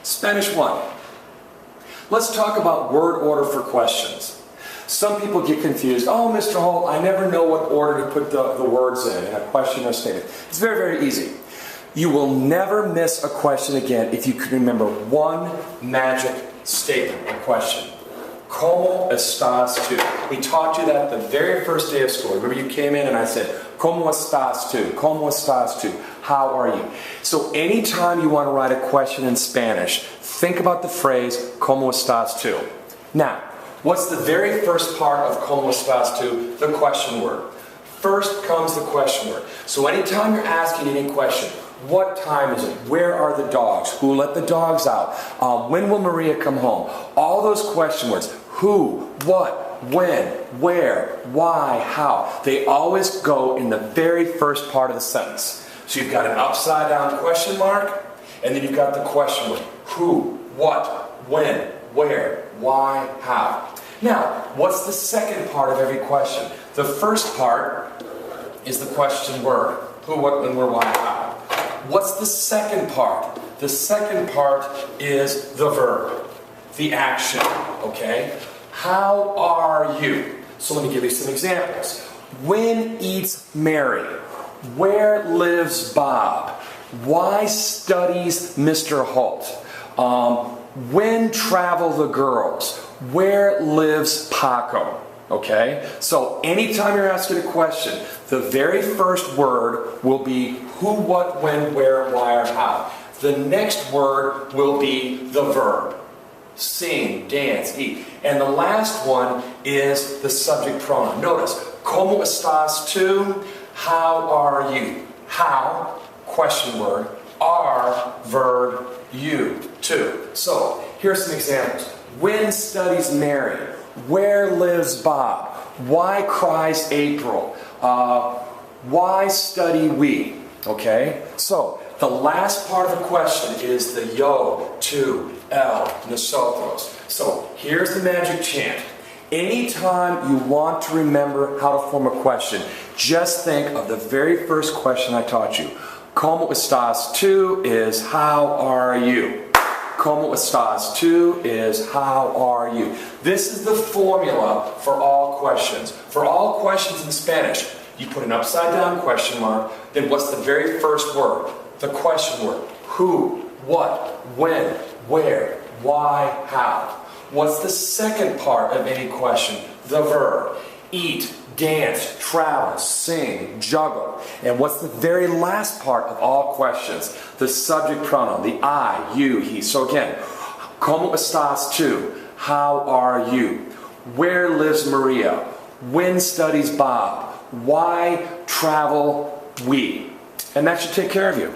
Spanish 1. Let's talk about word order for questions. Some people get confused. Oh, Mr. Holt, I never know what order to put the words in a question or statement. It's very, very easy. You will never miss a question again if you can remember one magic statement or question. ¿Cómo estás tú? We taught you that the very first day of school. Remember you came in and I said, ¿Cómo estás tú? ¿Cómo estás tú? How are you? So anytime you want to write a question in Spanish, think about the phrase, ¿Cómo estás tú? Now, what's the very first part of ¿Cómo estás tú? The question word. First comes the question word. So anytime you're asking any question, what time is it? Where are the dogs? Who let the dogs out? When will Maria come home? All those question words. Who, what, when, where, why, how. They always go in the very first part of the sentence. So you've got an upside down question mark, and then you've got the question word. Who, what, when, where, why, how. Now, what's the second part of every question? The first part is the question word. Who, what, when, where, why, how. What's the second part? The second part is the verb, the action, okay? How are you? So let me give you some examples. When eats Mary? Where lives Bob? Why studies Mr. Holt? When travel the girls? Where lives Paco? Okay? So anytime you're asking a question, the very first word will be who, what, when, where, why, or how. The next word will be the verb. Sing, dance, eat. And the last one is the subject pronoun. Notice, ¿Cómo estás tú? How are you? How, question word, are, verb, you, too. So, here's some examples. When studies Mary? Where lives Bob? Why cries April? Why study we? Okay? So, the last part of the question is the yo, tú, el, nosotros. So, here's the magic chant. Anytime you want to remember how to form a question, just think of the very first question I taught you. ¿Cómo estás tú? Is how are you? ¿Cómo estás tú? Is how are you? This is the formula for all questions. For all questions in Spanish, you put an upside down question mark, then what's the very first word? The question word. Who, what, when, where, why, how. What's the second part of any question? The verb. Eat, dance, travel, sing, juggle. And what's the very last part of all questions? The subject pronoun, the I, you, he. So again, ¿Cómo estás tú? How are you? Where lives Maria? When studies Bob? Why travel we? And that should take care of you.